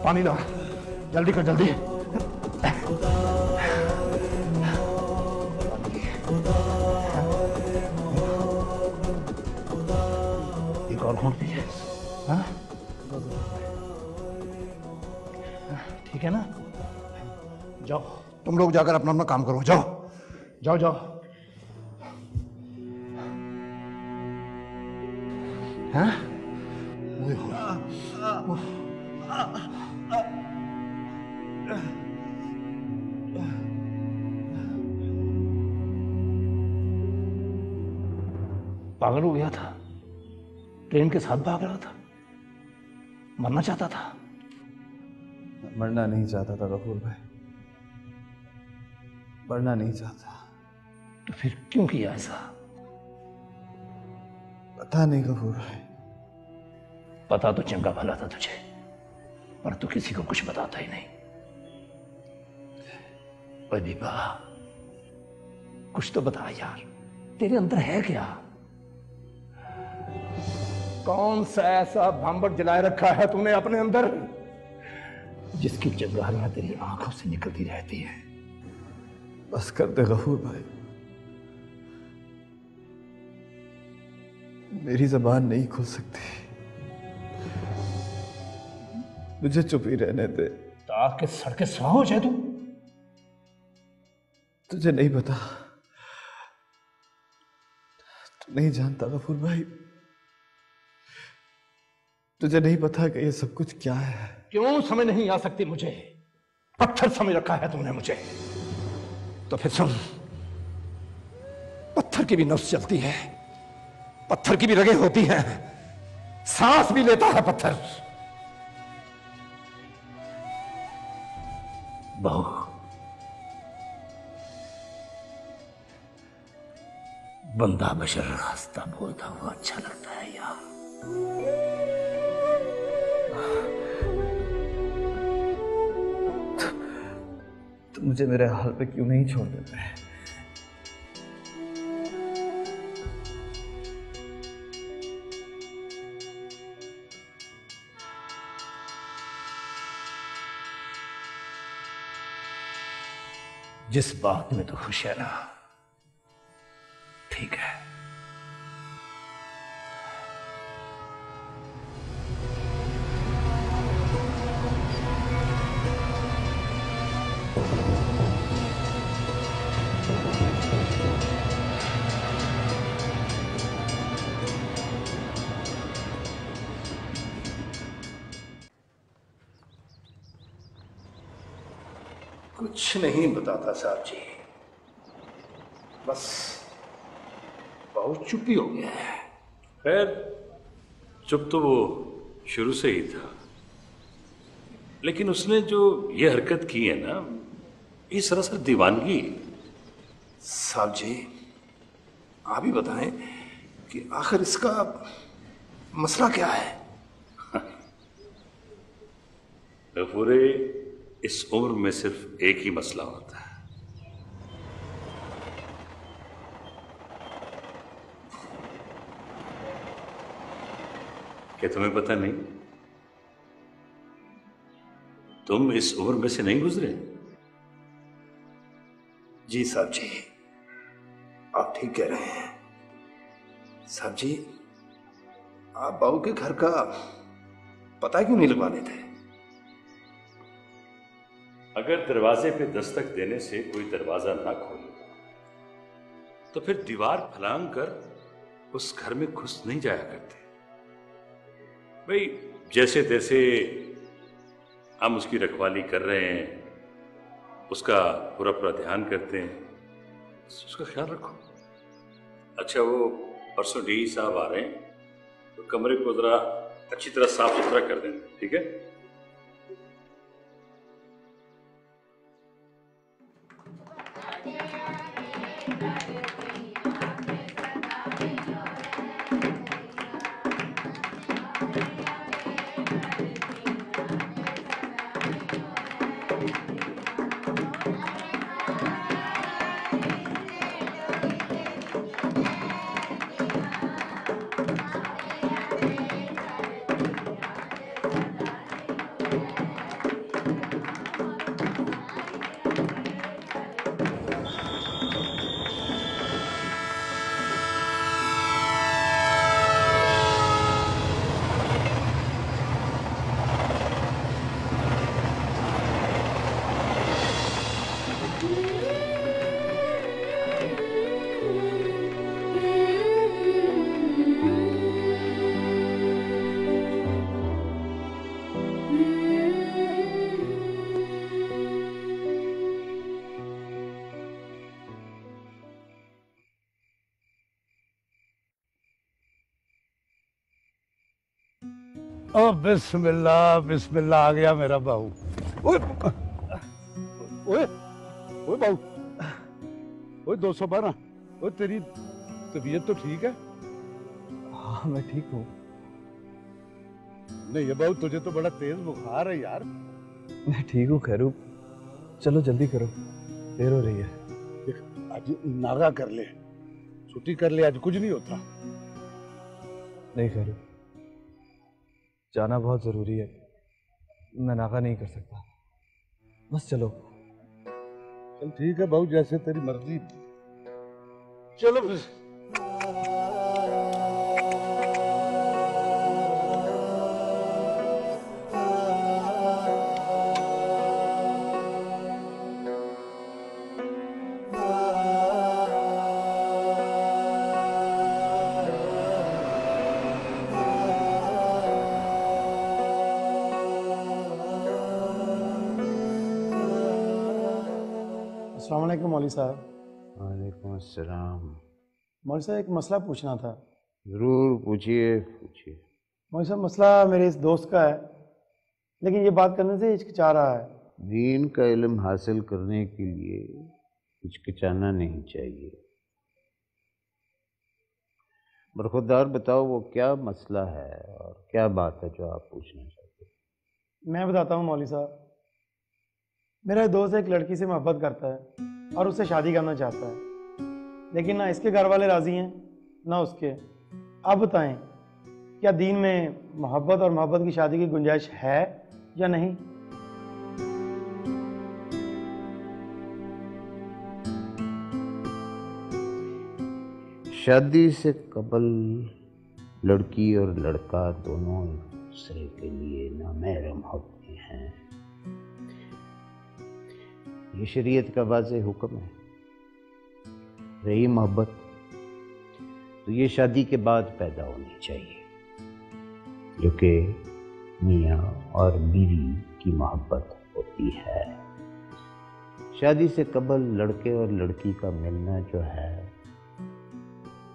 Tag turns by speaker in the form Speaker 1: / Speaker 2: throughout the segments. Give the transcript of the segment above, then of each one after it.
Speaker 1: पानी ला, जल्दी कर जल्दी। एक और घूंट दीजिए। हाँ ठीक है ना, जाओ तुम लोग जाकर अपना अपना काम करो, जाओ जाओ जाओ। हाँ पागल हो गया था, ट्रेन के साथ भाग रहा था, मरना चाहता था।
Speaker 2: मरना नहीं चाहता था गफूर भाई, मरना नहीं चाहता।
Speaker 1: तो फिर क्यों किया ऐसा?
Speaker 2: पता नहीं गफूर भाई।
Speaker 1: पता तो चंगा भला था तुझे, पर तू किसी को कुछ बताता ही नहीं। ओए दीपा, कुछ तो बता यार, तेरे अंदर है क्या? कौन सा ऐसा भांबट जलाए रखा है तूने अपने अंदर, जिसकी चिंगारियां तेरी आंखों से निकलती रहती है?
Speaker 2: बस कर दे गफूर भाई, मेरी जबान नहीं खुल सकती, मुझे चुप ही रहने दे।
Speaker 1: ताकि सड़के सुना हो जाए तू।
Speaker 2: तुझे नहीं पता, तू नहीं जानता गफूर भाई, तुझे नहीं पता कि ये सब कुछ क्या है।
Speaker 1: क्यों समझ नहीं आ सकती मुझे? पत्थर समझ रखा है तुमने मुझे। तो फिर सुन, पत्थर की भी नफ्स चलती है, पत्थर की भी रगें होती हैं, सांस भी लेता है पत्थर। बहू, बंदा बशर हंसता बोलता हुआ अच्छा लगता है यार।
Speaker 2: तो मुझे मेरे हाल पे क्यों नहीं छोड़ देते?
Speaker 1: जिस बात में तो खुश है ना, ठीक है। कुछ नहीं बताता साहब जी, बस बहुत चुप ही हो गया है।
Speaker 3: खैर, चुप तो वो शुरू से ही था, लेकिन उसने जो ये हरकत की है ना, ये सरासर दीवानगी।
Speaker 1: साहब जी, आप ही बताएं कि आखिर इसका मसला क्या है?
Speaker 3: गफूरे, इस उम्र में सिर्फ एक ही मसला होता है। क्या तुम्हें पता नहीं? तुम इस उम्र में से नहीं गुजरे?
Speaker 1: जी साहब जी, आप ठीक कह रहे हैं। साहब जी, आप बहू के घर का पता क्यों नहीं लगवा देते?
Speaker 3: अगर दरवाजे पे दस्तक देने से कोई दरवाजा ना खोले तो फिर दीवार फलांग कर उस घर में घुस नहीं जाया करते। भाई, जैसे तैसे हम उसकी रखवाली कर रहे हैं, उसका पूरा पूरा ध्यान करते हैं, उसका ख्याल रखो। अच्छा, वो परसों डी साहब आ रहे हैं, तो कमरे को जरा अच्छी तरह साफ सुथरा कर देना, ठीक है?
Speaker 4: ओ बिस्मिल्लाह बिस्मिल्लाह, आ गया मेरा बहू। ओए ओए ओए बहू, ओए 212, ओए तेरी तबीयत तो ठीक है?
Speaker 2: हाँ मैं ठीक हूँ।
Speaker 4: नहीं ये बहू, तुझे तो बड़ा तेज बुखार है यार।
Speaker 2: मैं ठीक हूँ खैरू, चलो जल्दी करो, देर हो रही है।
Speaker 4: देख, आज नागा कर ले, छुट्टी कर ले, आज कुछ नहीं होता।
Speaker 2: नहीं खैरू, जाना बहुत जरूरी है, मैं नागा नहीं कर सकता, बस चलो।
Speaker 4: चल ठीक है बहू, जैसे तेरी मर्जी। चलो फिर।
Speaker 5: अस्सलाम वालेकुम मौलवी साहब।
Speaker 6: वालेकुम अस्सलाम।
Speaker 5: मौलवी साहब एक मसला पूछना था।
Speaker 6: जरूर पूछिए पूछिए।
Speaker 5: मौलवी साहब मसला मेरे इस दोस्त का है, लेकिन ये बात करने से हिचकिचा रहा है।
Speaker 6: दीन का इल्म हासिल करने के लिए हिचकिचाना नहीं चाहिए। बरखुरदार बताओ वो क्या मसला है और क्या बात है जो आप पूछना चाहते हैं।
Speaker 5: मैं बताता हूँ मौलवी साहब, मेरा दोस्त एक लड़की से मोहब्बत करता है और उससे शादी करना चाहता है, लेकिन ना इसके घर वाले राजी हैं ना उसके। आप बताएं, क्या दीन में मोहब्बत और मोहब्बत की शादी की गुंजाइश है या नहीं?
Speaker 6: शादी से कबल लड़की और लड़का दोनों एक दूसरे के लिए नामहरम होते हैं। ये शरीयत का वाज़ेह हुक्म है। रही मोहब्बत तो ये शादी के बाद पैदा होनी चाहिए, जो कि मियाँ और बीवी की मोहब्बत होती है। शादी से कबल लड़के और लड़की का मिलना जो है,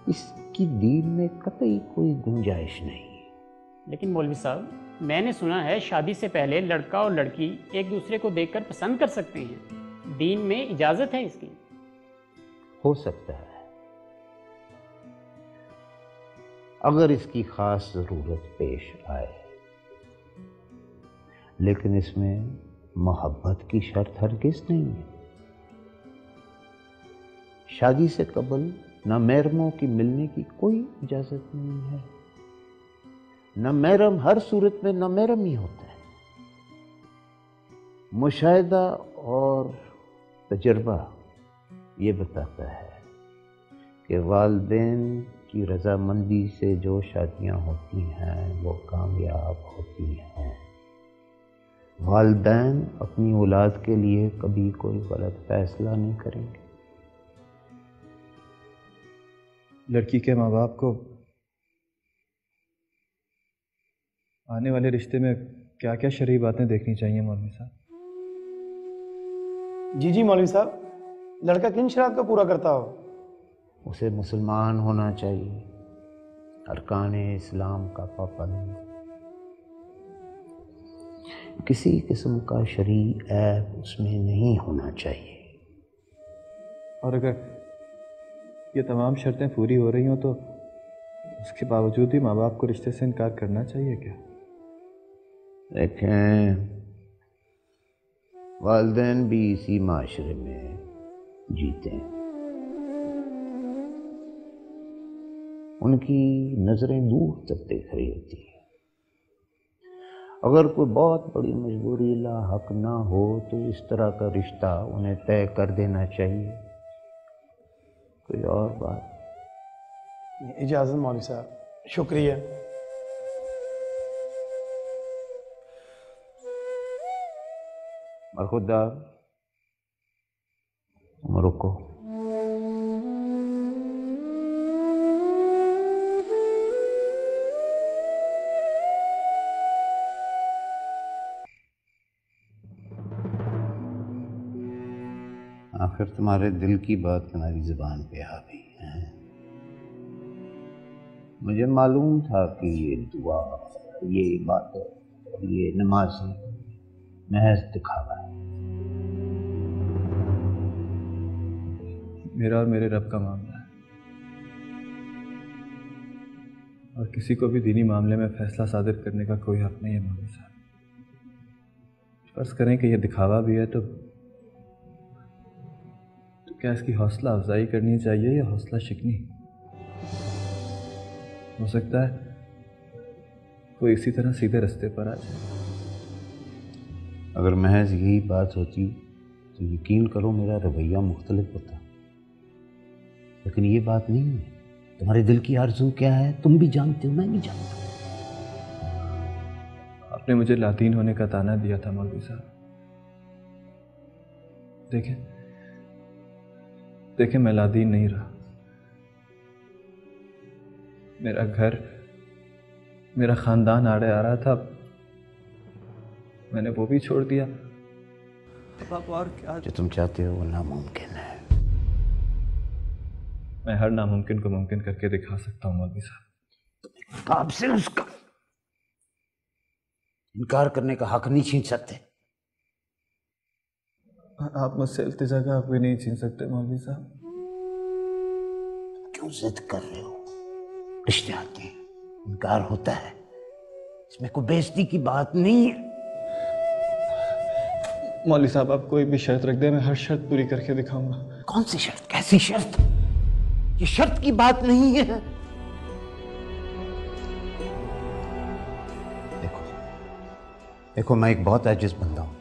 Speaker 6: इसकी दीन में कतई कोई गुंजाइश नहीं है।
Speaker 7: लेकिन मौलवी साहब, मैंने सुना है शादी से पहले लड़का और लड़की एक दूसरे को देखकर पसंद कर सकते हैं। दीन में इजाजत है इसकी?
Speaker 6: हो सकता है, अगर इसकी खास जरूरत पेश आए, लेकिन इसमें मोहब्बत की शर्त हरगिज नहीं है। शादी से कबल नामहरमों की मिलने की कोई इजाजत नहीं है। नामहरम हर सूरत में नामहरम ही होता है। मुशाहिदा और तजर्बा ये बताता है कि वालिदैन की रजामंदी से जो शादियां होती हैं वो कामयाब होती हैं। वालिदैन अपनी औलाद के लिए कभी कोई गलत फैसला नहीं करेंगे।
Speaker 2: लड़की के माँ बाप को आने वाले रिश्ते में क्या क्या शरई बातें देखनी चाहिए मौलवी साहब?
Speaker 5: जी जी मौलवी साहब, लड़का किन शरात को पूरा करता हो?
Speaker 6: उसे मुसलमान होना चाहिए, अरकान इस्लाम का पाबंद, किसी किस्म का शरई ऐब उसमें नहीं होना चाहिए।
Speaker 2: और अगर ये तमाम शर्तें पूरी हो रही हों तो उसके बावजूद भी माँ बाप को रिश्ते से इनकार करना चाहिए क्या?
Speaker 6: देखें, वालिदैन भी इसी माशरे में जीते हैं। उनकी नज़रें दूर तक देख रही होती हैं। अगर कोई बहुत बड़ी मजबूरी लाहक ना हो तो इस तरह का रिश्ता उन्हें तय कर देना चाहिए। कोई और बात?
Speaker 5: इजाज़त मौलवी साहब, शुक्रिया।
Speaker 6: बरखुरदार, रुको। आखिर तुम्हारे दिल की बात तुम्हारी जुबान पे आ गई है। मुझे मालूम था कि ये दुआ ये इबादत और ये नमाज महज दिखावा है।
Speaker 2: मेरा और मेरे रब का मामला है, और किसी को भी दीनी मामले में फैसला सादिर करने का कोई हक नहीं है मौलवी साहब। फर्ज करें कि यह दिखावा भी है तो क्या इसकी हौसला अफजाई करनी चाहिए या हौसला शिकनी? हो सकता है कोई इसी तरह सीधे रास्ते पर आ जाए।
Speaker 6: अगर महज यही बात होती तो यकीन करो मेरा रवैया मुख्तलिफ होता, लेकिन ये बात नहीं है। तुम्हारे दिल की आरज़ू क्या है तुम भी जानते हो, मैं भी जानता हूँ।
Speaker 2: आपने मुझे लातीन होने का ताना दिया था मौलवी साहब। देखें मैं लातीन नहीं रहा। मेरा घर, मेरा खानदान आड़े आ रहा था, मैंने वो भी छोड़ दिया। अब आप और क्या?
Speaker 6: जो तुम चाहते हो वो नामुमकिन है।
Speaker 2: मैं हर नामुमकिन को मुमकिन करके दिखा सकता हूँ मौलवी साहब।
Speaker 6: आपसे उसका इनकार करने का हक नहीं छीन सकते।
Speaker 2: आप मुझसे इल्तिजा का हक भी नहीं छीन सकते मौलवी साहब।
Speaker 6: क्यों जिद कर रहे हो? रिश्ते आते हैं, इनकार होता है, इसमें कोई बेइज्जती की बात नहीं है।
Speaker 2: मौलवी साहब आप कोई भी शर्त रख दे, मैं हर शर्त पूरी करके दिखाऊंगा।
Speaker 6: कौन सी शर्त? कैसी शर्त? ये शर्त की बात नहीं है। देखो मैं एक बहुत आजिज़ बंदा हूं,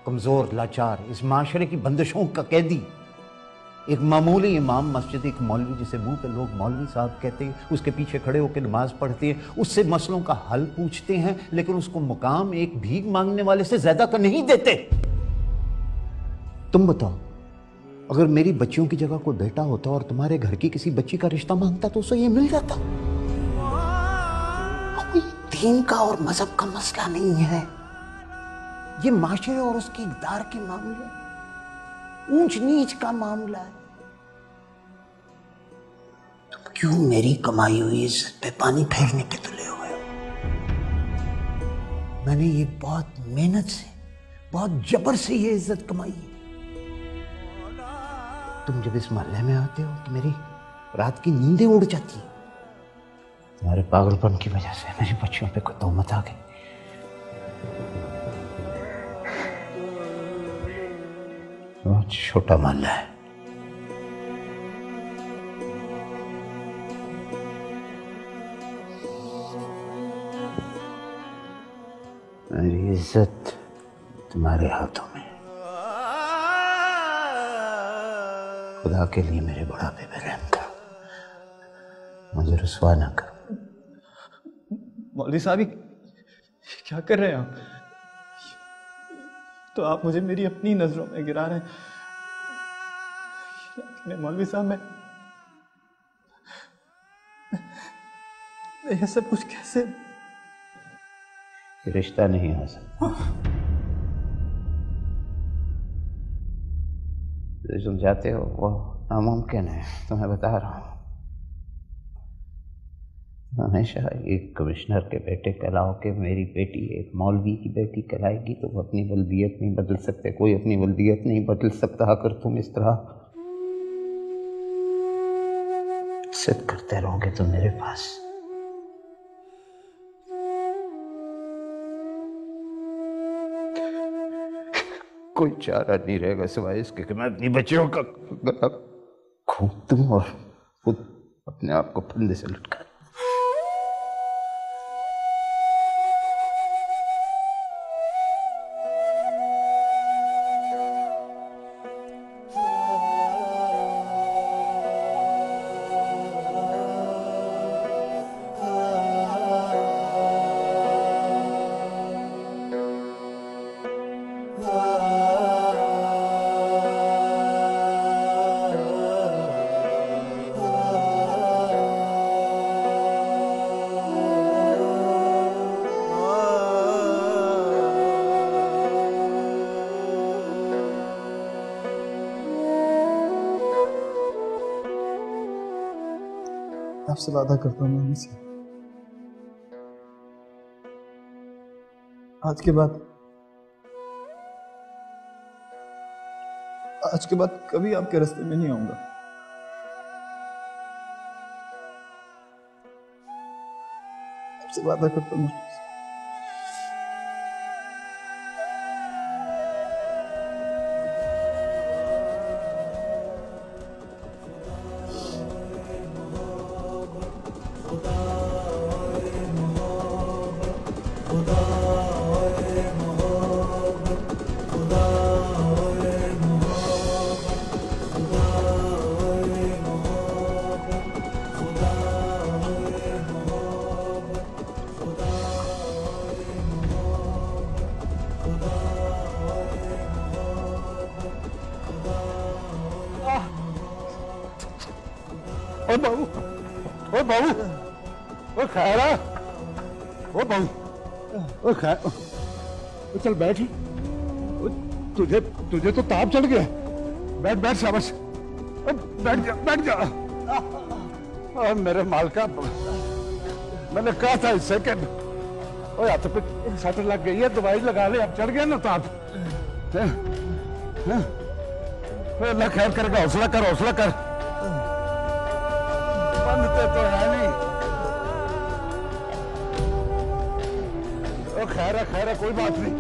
Speaker 6: कमजोर, लाचार, इस माशरे की बंदिशों का कैदी, एक मामूली इमाम मस्जिद, एक मौलवी जिसे मुंह पे लोग मौलवी साहब कहते हैं, उसके पीछे खड़े होकर नमाज पढ़ते हैं, उससे मसलों का हल पूछते हैं, लेकिन उसको मुकाम एक भीख मांगने वाले से ज्यादा का नहीं देते। तुम बताओ, अगर मेरी बच्चियों की जगह कोई बेटा होता और तुम्हारे घर की किसी बच्ची का रिश्ता मांगता तो उसे ये मिल जाता। कोई दीन का और मजहब का मसला नहीं है, ये माशरे और उसके इक़्तिदार के मामले, ऊंच नीच का मामला है। तुम क्यों मेरी कमाई हुई इज्जत पे पानी फेरने पे तुले हुए हो? मैंने ये बहुत मेहनत से, बहुत जबर से ये इज्जत कमाई है। तुम जब इस मोहल्ले में आते हो तो मेरी रात की नींदें उड़ जाती हैं। तुम्हारे पागलपन की वजह से मेरी बच्चियों पे कोई तोहमत आ गई। बहुत छोटा मोहल्ला है, मेरी इज्जत तुम्हारे हाथों में। खुदा के लिए मेरे बुढ़ापे पे रहम करो, मुझे रुसवा ना करो।
Speaker 2: मौलवी साहब क्या कर रहे हैं आप? तो आप मुझे मेरी अपनी नजरों में गिरा रहे हैं। मौलवी साहब मैं यह सब कुछ कैसे?
Speaker 6: रिश्ता नहीं हो सकता। जो तुम चाहते हो वो नामुमकिन है, तुम्हें बता रहा हूँ। हमेशा एक कमिश्नर के बेटे कहलाओगे, मेरी बेटी एक मौलवी की बेटी कहलाएगी, तो वो अपनी वल्दियत नहीं बदल सकते। कोई अपनी वल्दियत नहीं बदल सकता। अगर तुम इस तरह सिद्ध करते रहोगे तो मेरे पास कोई चारा नहीं रहेगा सिवाय इसके कि मैं अपनी बच्चियों का गला घोंट दूं और खुद अपने आप को फंदे से लटका।
Speaker 2: आपसे वादा करता हूँ मैं से आज के बाद कभी आपके रास्ते में नहीं आऊंगा। आपसे वादा करता हूँ।
Speaker 4: ओ बहू, ओ बहू, ओ खैरा, ओ बहू, ओ खैर, ओ चल बैठ। तुझे तुझे तो ताप चढ़ गया। बैठ बैठ शाबाश, बैठ जा बैठ जा। और मेरे मालका, मैंने कहा था इससे कि ओ हाथ पे सट लग गई है, दवाई लगा ले, अब चढ़ गया ना ताप। अल्लाह खैर करेगा, हौसला कर हौसला कर। बनते तो है नहीं। ओ खैरा खैरा कोई बात नहीं।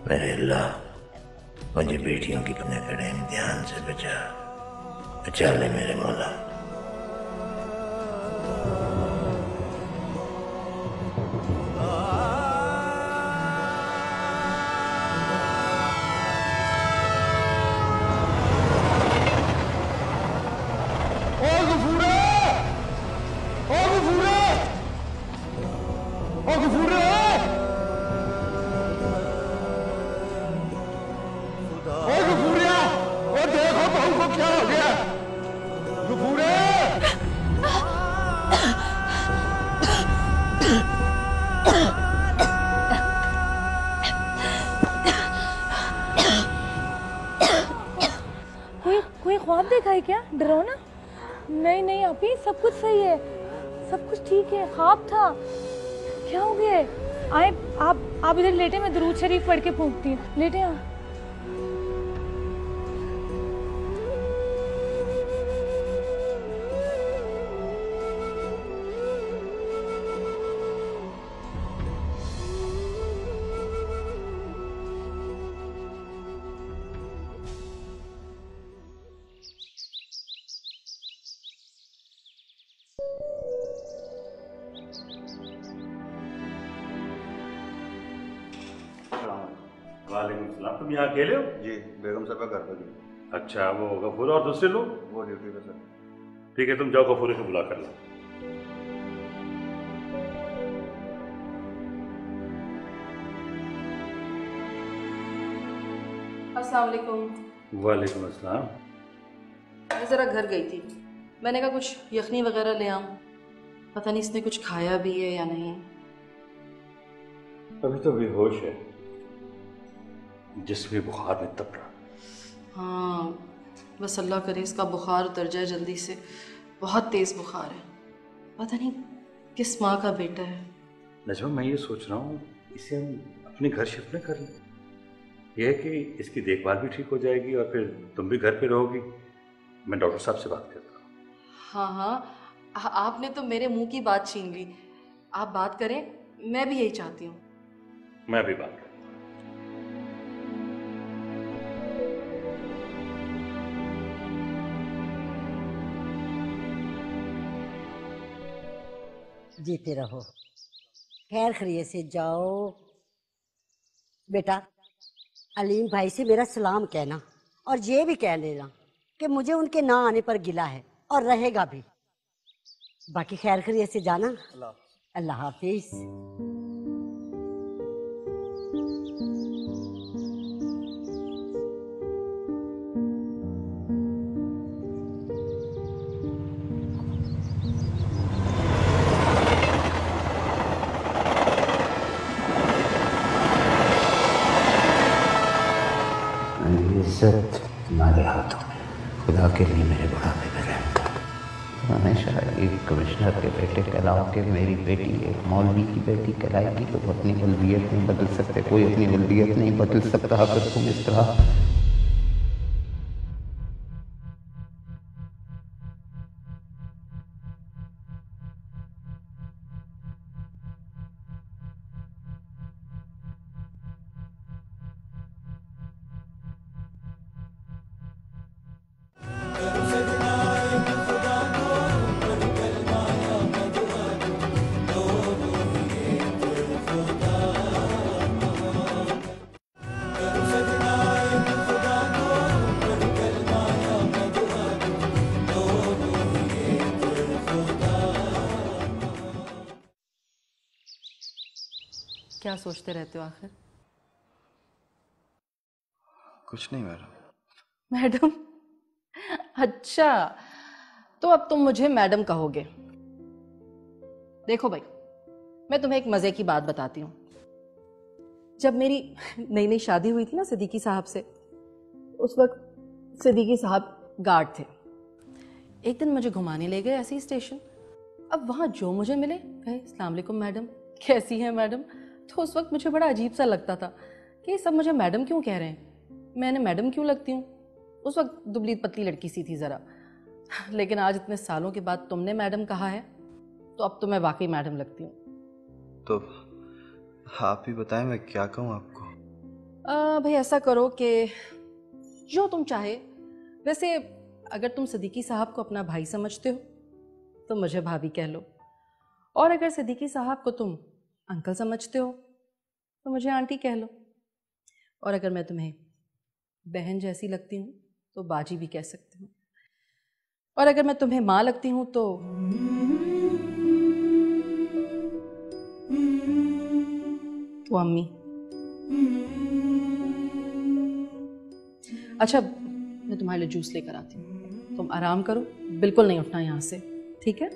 Speaker 8: मेरे अल्लाह, मुझे बेटियों की अपने कड़े इम्तिहान से बचा बचा ले मेरे मौला।
Speaker 9: कोई ख्वाब देखा है क्या? डरो ना। नहीं नहीं आपी, सब कुछ सही है, सब कुछ ठीक है, ख्वाब था। क्या हो गया? आए आप इधर लेटे, मैं दुरूद शरीफ पढ़ के फूंकती हूँ। लेटे आप।
Speaker 3: वालेकुम सलाम। तुम यहाँ अकेले हो?
Speaker 1: जी, बेगम साहब घर पर गई।
Speaker 3: अच्छा, वो गफूर और दूसरे लोग?
Speaker 1: वो ड्यूटी पे सर।
Speaker 3: ठीक है, तुम जाओ गफूर को बुला कर लो।
Speaker 10: अस्सलाम वालेकुम।
Speaker 3: वालेकुम अस्सलाम।
Speaker 10: मैं ज़रा घर गई थी, मैंने कहा कुछ यखनी वगैरह ले आऊं, पता नहीं इसने कुछ खाया भी है या नहीं।
Speaker 3: अभी तो बेहोश है, जिसमें बुखार में तप रहा।
Speaker 10: हाँ, बस अल्लाह करे इसका बुखार उतर जाए जल्दी से, बहुत तेज़ बुखार है, पता नहीं किस माँ का बेटा है।
Speaker 3: नजमा, मैं ये सोच रहा हूँ इसे हम अपने घर शिफ्ट न कर लें। यह है कि इसकी देखभाल भी ठीक हो जाएगी और फिर तुम भी घर पे रहोगी। मैं डॉक्टर साहब से बात करता हूँ।
Speaker 10: हाँ हाँ, आपने तो मेरे मुंह की बात छीन ली। आप बात करें, मैं भी यही चाहती हूँ।
Speaker 3: मैं भी बात
Speaker 11: जीते रहो, खैर खैरियत से जाओ। बेटा, अलीम भाई से मेरा सलाम कहना और ये भी कह देना कि मुझे उनके ना आने पर गिला है और रहेगा भी। बाकी खैर खैरियत से जाना। अल्लाह हाफिज।
Speaker 8: इज्जत तुम्हारे हाथों में।
Speaker 6: खुदा के लिए मेरे बुढ़ापे में रहम कर। हमेशा एक कमिश्नर के बेटे कहलाओ के मेरी बेटी एक मौलवी की बेटी कहलाएगी तो वो अपनी वल्दियत नहीं बदल सकते, कोई अपनी वल्दियत नहीं बदल सकता अगर तुम इस तरह।
Speaker 10: क्या सोचते रहते हो आखिर?
Speaker 2: कुछ नहीं मैडम।
Speaker 10: मैडम? अच्छा, तो अब तुम मुझे मैडम कहोगे। देखो भाई, मैं तुम्हें एक मजे की बात बताती हूँ। जब मेरी नई नई शादी हुई थी ना सिद्दीकी साहब से, उस वक्त सिद्दीकी साहब गार्ड थे। एक दिन मुझे घुमाने ले गए ऐसे ही स्टेशन। अब वहां जो मुझे मिले कहे अस्सलाम वालेकुम मैडम, कैसी हैं मैडम। तो उस वक्त मुझे बड़ा अजीब सा लगता था कि सब मुझे मैडम क्यों कह रहे हैं, मैंने मैडम क्यों लगती हूँ। उस वक्त दुबली पतली लड़की सी थी ज़रा, लेकिन आज इतने सालों के बाद तुमने मैडम कहा है तो अब तो मैं वाकई मैडम लगती हूँ।
Speaker 2: तो आप ही बताएं मैं क्या कहूँ आपको।
Speaker 10: भाई ऐसा करो कि जो तुम चाहे। वैसे अगर तुम सिद्दीकी साहब को अपना भाई समझते हो तो मुझे भाभी कह लो, और अगर सिद्दीकी साहब को तुम अंकल समझते हो तो मुझे आंटी कह लो, और अगर मैं तुम्हें बहन जैसी लगती हूँ तो बाजी भी कह सकती हूँ, और अगर मैं तुम्हें माँ लगती हूँ तो अम्मी। अच्छा, मैं तुम्हारे लिए जूस लेकर आती हूँ, तुम आराम करो, बिल्कुल नहीं उठना यहाँ से, ठीक है?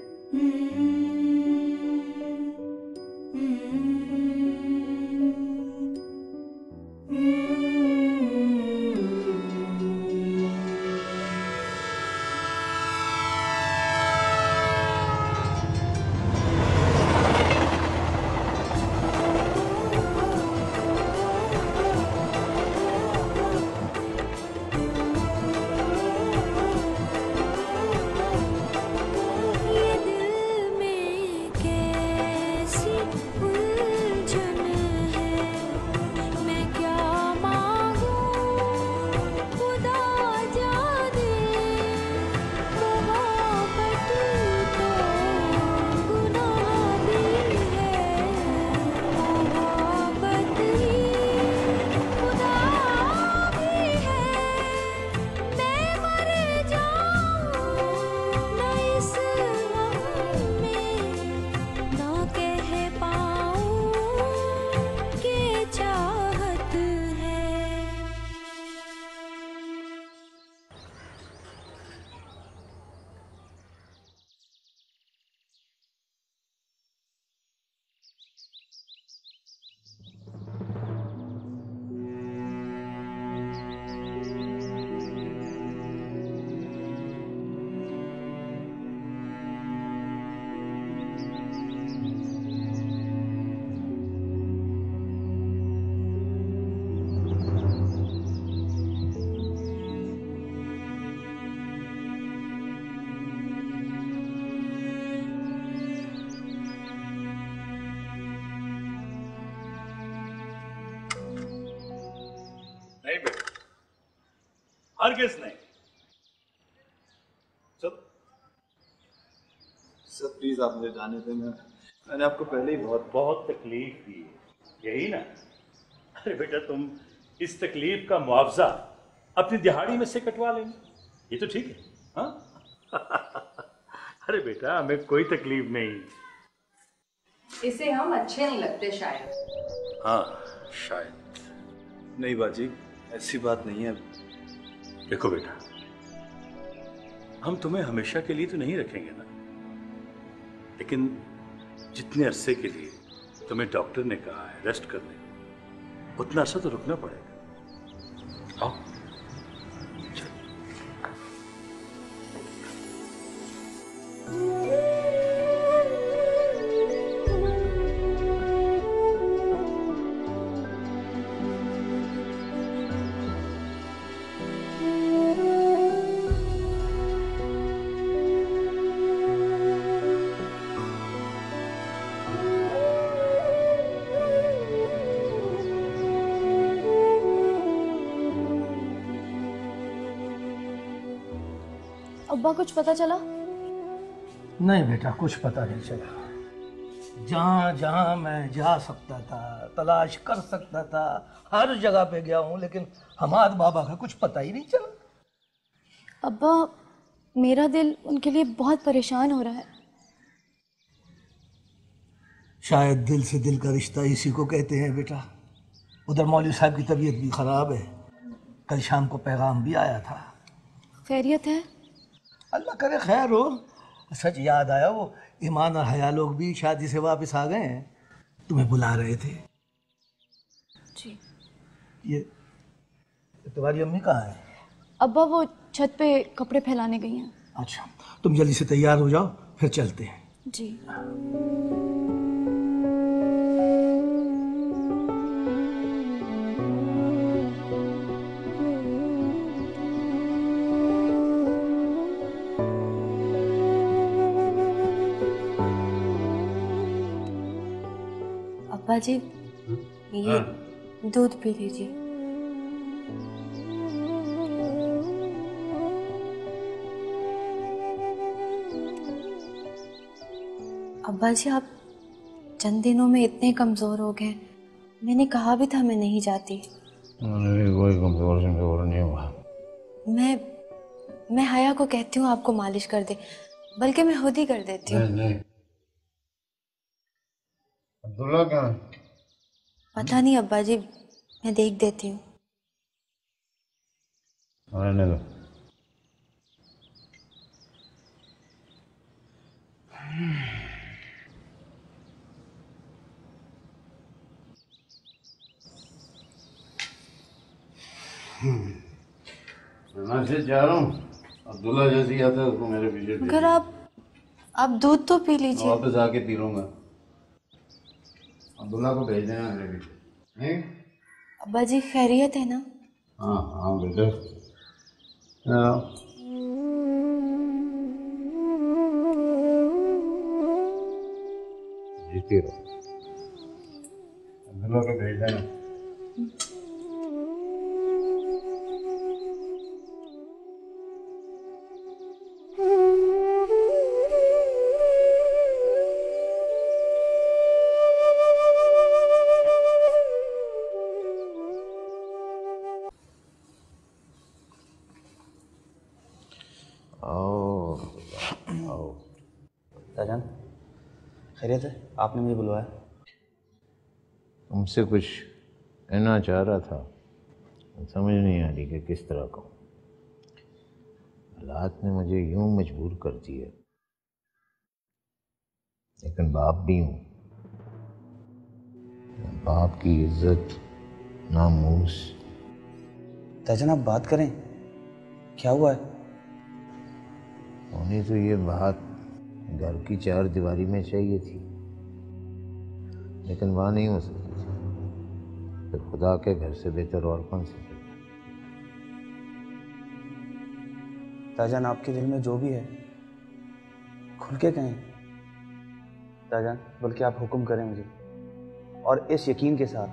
Speaker 3: नहीं बेटा, हरगिज़ नहीं। चलो
Speaker 2: सर प्लीज आप मुझे जाने दें, मैंने आपको पहले ही बहुत
Speaker 3: तकलीफ दी है, यही ना? अरे बेटा, तुम इस तकलीफ का मुआवजा अपनी दिहाड़ी में से कटवा लेना, ये तो ठीक है। हाँ अरे बेटा, हमें कोई तकलीफ नहीं।
Speaker 10: इसे हम अच्छे नहीं लगते शायद।
Speaker 3: हाँ शायद
Speaker 2: नहीं बाजी, ऐसी बात नहीं है।
Speaker 3: देखो बेटा, हम तुम्हें हमेशा के लिए तो नहीं रखेंगे ना, लेकिन जितने अरसे के लिए तुम्हें डॉक्टर ने कहा है रेस्ट करने, उतना अरसा तो रुकना पड़ेगा। आओ।
Speaker 9: अब्बा कुछ पता चला?
Speaker 12: नहीं बेटा, कुछ पता नहीं चला। जहाँ जहाँ मैं जा सकता था, तलाश कर सकता था, हर जगह पे गया हूँ, लेकिन हमाद बाबा का कुछ पता ही नहीं चला।
Speaker 9: अब्बा, मेरा दिल उनके लिए बहुत परेशान हो रहा है।
Speaker 12: शायद दिल से दिल का रिश्ता इसी को कहते हैं बेटा। उधर मौलवी साहब की तबीयत भी खराब है, कल शाम को पैगाम भी आया था।
Speaker 9: खैरियत है?
Speaker 12: अल्लाह करे खैर हो। सच याद आया, वो ईमान और हया लोग भी शादी से वापस आ गए हैं, तुम्हें बुला रहे थे।
Speaker 9: जी।
Speaker 12: ये तुम्हारी अम्मी कहाँ है?
Speaker 9: अब्बा वो छत पे कपड़े फैलाने गई हैं।
Speaker 12: अच्छा, तुम जल्दी से तैयार हो जाओ, फिर चलते हैं।
Speaker 9: जी। अब्बा जी, ये दूध पी लीजिए। अब्बा जी, आप चंद दिनों में इतने कमज़ोर हो गए। मैंने कहा भी था मैं नहीं जाती।
Speaker 8: कोई कमजोर नहीं हुआ।
Speaker 9: मैं हया को कहती हूँ आपको मालिश कर दे, बल्कि मैं खुद ही कर देती हूँ।
Speaker 8: नहीं। अब्दुल्ला कहाँ?
Speaker 9: पता नहीं अब्बा जी, मैं देख देती हूँ।
Speaker 8: रहने दो। मैं से जा रहा हूँ, अब्दुल्ला जैसी आता है उसको मेरे पीछे।
Speaker 9: अगर आप दूध तो पी लीजिए।
Speaker 8: वापस आके पी लूंगा। अब्दुल्ला को भेज देना मेरे पीछे।
Speaker 9: अब्बा जी खैरियत है ना?
Speaker 8: हाँ हाँ बेटा। जीती रहो। अब्दुल्ला को भेज देना।
Speaker 2: ताजान, खैरियत है? आपने मुझे बुलवाया?
Speaker 6: तुमसे कुछ कहना चाह रहा था, समझ नहीं आ रही कि किस तरह कहूँ। हालात ने मुझे यूं मजबूर कर दिया, लेकिन बाप भी हूँ। बाप की इज्जत, नामूस।
Speaker 2: ताजान, आप बात करें, क्या हुआ है?
Speaker 6: होनी तो ये बात घर की चार दीवारी में चाहिए थी, लेकिन वहाँ नहीं हो सकती थी। फिर खुदा के घर से बेहतर और कौन सी जगह?
Speaker 2: ताजान, आपके दिल में जो भी है खुल के कहें। ताजान, बल्कि आप हुक्म करें मुझे, और इस यकीन के साथ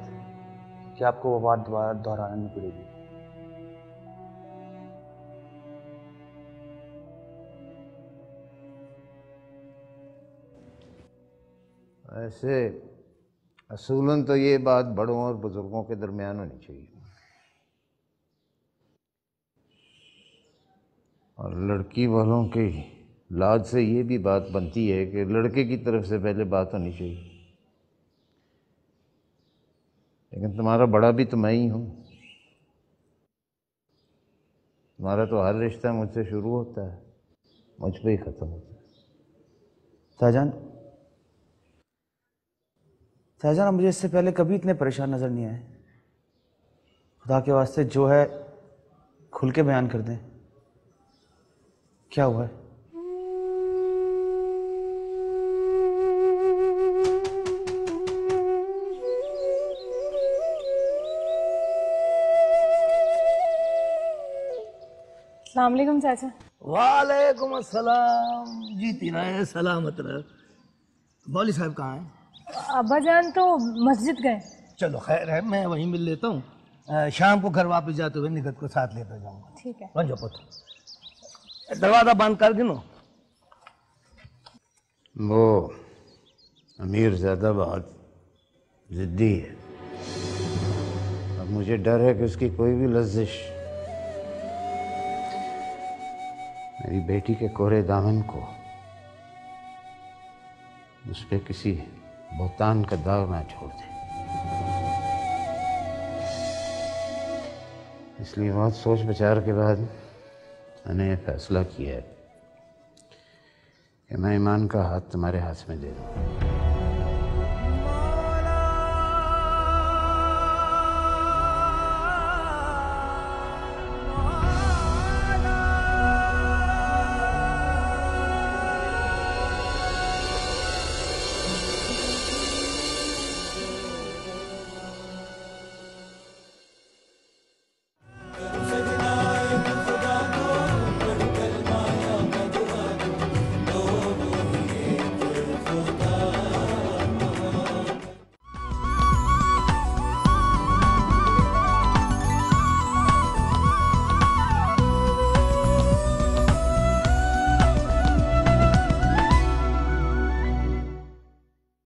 Speaker 2: कि आपको वो बात दोबारा दोहरानी पड़ेगी।
Speaker 6: ऐसे असूलन तो ये बात बड़ों और बुजुर्गों के दरमियान होनी चाहिए, और लड़की वालों के लाज से ये भी बात बनती है कि लड़के की तरफ से पहले बात होनी चाहिए। लेकिन तुम्हारा बड़ा भी तो मैं ही हूँ। तुम्हारा तो हर रिश्ता मुझसे शुरू होता है, मुझ पे ही ख़त्म होता है।
Speaker 2: ताजान, मुझे इससे पहले कभी इतने परेशान नज़र नहीं आए। खुदा के वास्ते जो है खुल के बयान कर दें, क्या हुआ है?
Speaker 9: अस्सलाम वालेकुम चाचा।
Speaker 12: वालेकुम अस्सलाम। जीती रहे, सलामत रहे। मौलवी साहब कहाँ हैं?
Speaker 9: अब्बा जान तो मस्जिद गए।
Speaker 12: चलो खैर है, मैं वहीं मिल लेता हूँ। शाम को घर वापस जाते हुए निगत को साथ लेकर जाऊँगा।
Speaker 9: ठीक है।
Speaker 12: बन जाओ पुत्र। दरवाजा बंद कर गिनो।
Speaker 6: वो अमीर ज़्यादा बहुत जिद्दी है। अब मुझे डर है कि उसकी कोई भी लफ्ज़िश मेरी बेटी के कोरे दामन को, उस पर किसी बहुतान का दाग ना छोड़ दे। इसलिए बहुत सोच विचार के बाद मैंने ये फैसला किया है कि मैं ईमान का हाथ तुम्हारे हाथ में दे दूँ।